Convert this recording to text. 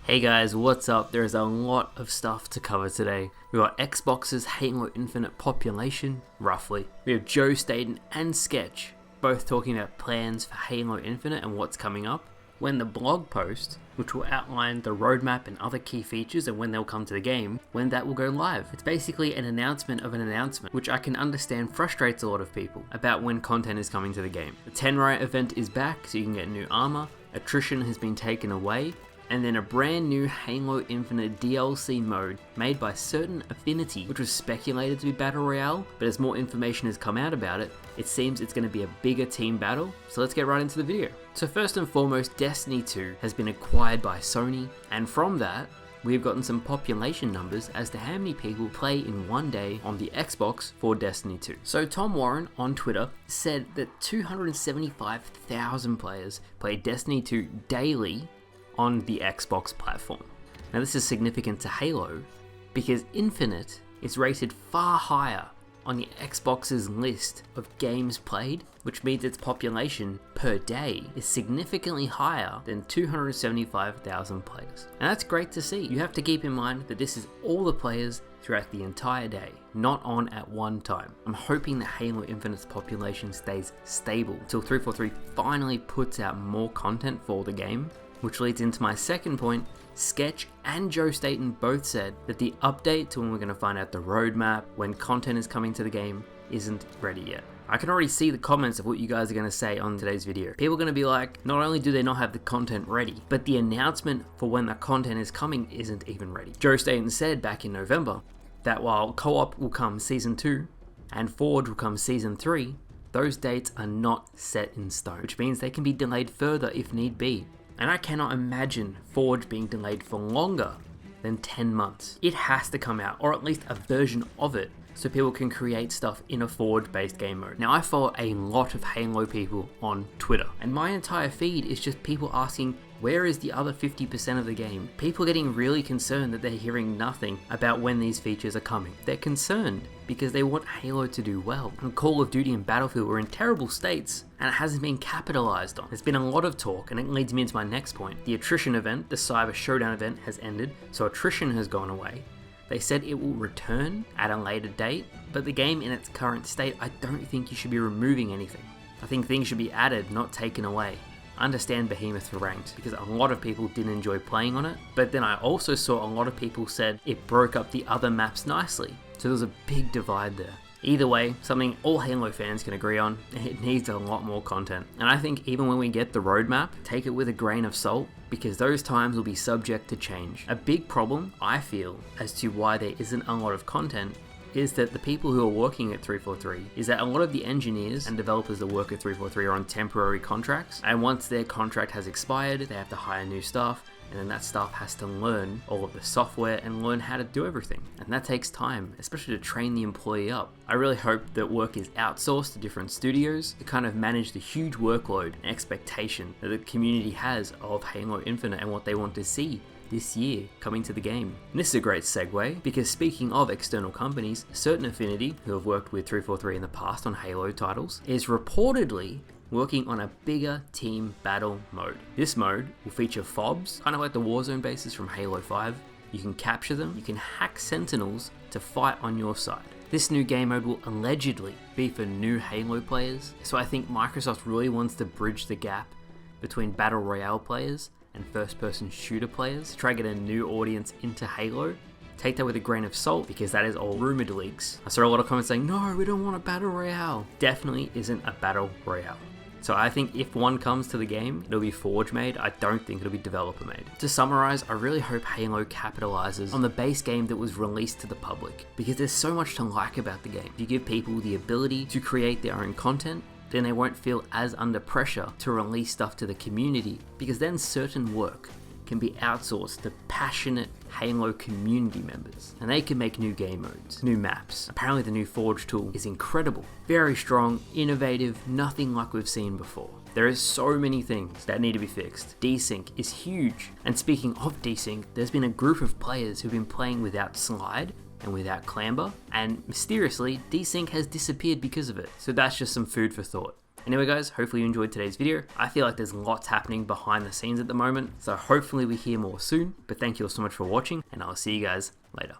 Hey guys, what's up? There's a lot of stuff to cover today. We got Xbox's Halo Infinite population, roughly. We have Joe, Staten, and Sketch, both talking about plans for Halo Infinite and what's coming up. When the blog post, which will outline the roadmap and other key features and when they'll come to the game, when that will go live. It's basically an announcement of an announcement, which I can understand frustrates a lot of people about when content is coming to the game. The 10 Riot event is back, so you can get new armor, attrition has been taken away, and then a brand new Halo Infinite DLC mode made by Certain Affinity, which was speculated to be Battle Royale, but as more information has come out about it, it seems it's going to be a bigger team battle, so let's get right into the video. So first and foremost, Destiny 2 has been acquired by Sony, and from that, we've gotten some population numbers as to how many people play in one day on the Xbox for Destiny 2. So Tom Warren on Twitter said that 275,000 players play Destiny 2 daily on the Xbox platform. Now this is significant to Halo because Infinite is rated far higher on the Xbox's list of games played, which means its population per day is significantly higher than 275,000 players. And that's great to see. You have to keep in mind that this is all the players throughout the entire day, not on at one time. I'm hoping that Halo Infinite's population stays stable until 343 finally puts out more content for the game. Which leads into my second point. Sketch and Joe Staten both said that the update to when we're going to find out the roadmap, when content is coming to the game, isn't ready yet. I can already see the comments of what you guys are going to say on today's video. People are going to be like, not only do they not have the content ready, but the announcement for when the content is coming isn't even ready. Joe Staten said back in November that while co-op will come Season 2 and Forge will come Season 3, those dates are not set in stone, which means they can be delayed further if need be. And I cannot imagine Forge being delayed for longer than 10 months. It has to come out, or at least a version of it, so people can create stuff in a Forge-based game mode. Now I follow a lot of Halo people on Twitter, and my entire feed is just people asking, where is the other 50% of the game? People are getting really concerned that they're hearing nothing about when these features are coming. They're concerned because they want Halo to do well. And Call of Duty and Battlefield were in terrible states, and it hasn't been capitalized on. There's been a lot of talk, and it leads me into my next point. The attrition event, the Cyber Showdown event, has ended, so attrition has gone away. They said it will return at a later date, but the game in its current state, I don't think you should be removing anything. I think things should be added, not taken away. I understand Behemoth for ranked because a lot of people didn't enjoy playing on it, but then I also saw a lot of people said it broke up the other maps nicely, so there's a big divide there. Either way, something all Halo fans can agree on, it needs a lot more content. And I think even when we get the roadmap, take it with a grain of salt, because those times will be subject to change. A big problem, I feel, as to why there isn't a lot of content is that the people who are working at 343 is that a lot of the engineers and developers that work at 343 are on temporary contracts, and once their contract has expired, they have to hire new staff, and then that staff has to learn all of the software and learn how to do everything. And that takes time, especially to train the employee up. I really hope that work is outsourced to different studios to kind of manage the huge workload and expectation that the community has of Halo Infinite and what they want to see this year coming to the game. And this is a great segue because speaking of external companies, Certain Affinity, who have worked with 343 in the past on Halo titles, is reportedly working on a bigger team battle mode. This mode will feature FOBs, kind of like the Warzone bases from Halo 5. You can capture them, you can hack Sentinels to fight on your side. This new game mode will allegedly be for new Halo players, so I think Microsoft really wants to bridge the gap between Battle Royale players and first-person shooter players to try to get a new audience into Halo. Take that with a grain of salt because that is all rumored leaks. I saw a lot of comments saying, no, we don't want a Battle Royale. Definitely isn't a Battle Royale. So I think if one comes to the game, it'll be Forge made. I don't think it'll be developer made. To summarize, I really hope Halo capitalizes on the base game that was released to the public because there's so much to like about the game. You give people the ability to create their own content, then they won't feel as under pressure to release stuff to the community because then certain work can be outsourced to passionate Halo community members and they can make new game modes, new maps. Apparently the new Forge tool is incredible, very strong, innovative, nothing like we've seen before. There is so many things that need to be fixed. Desync is huge. And speaking of desync, there's been a group of players who've been playing without slide and without clamber, and mysteriously, desync has disappeared because of it. So that's just some food for thought. Anyway guys, hopefully you enjoyed today's video. I feel like there's lots happening behind the scenes at the moment, so hopefully we hear more soon. But thank you all so much for watching, and I'll see you guys later.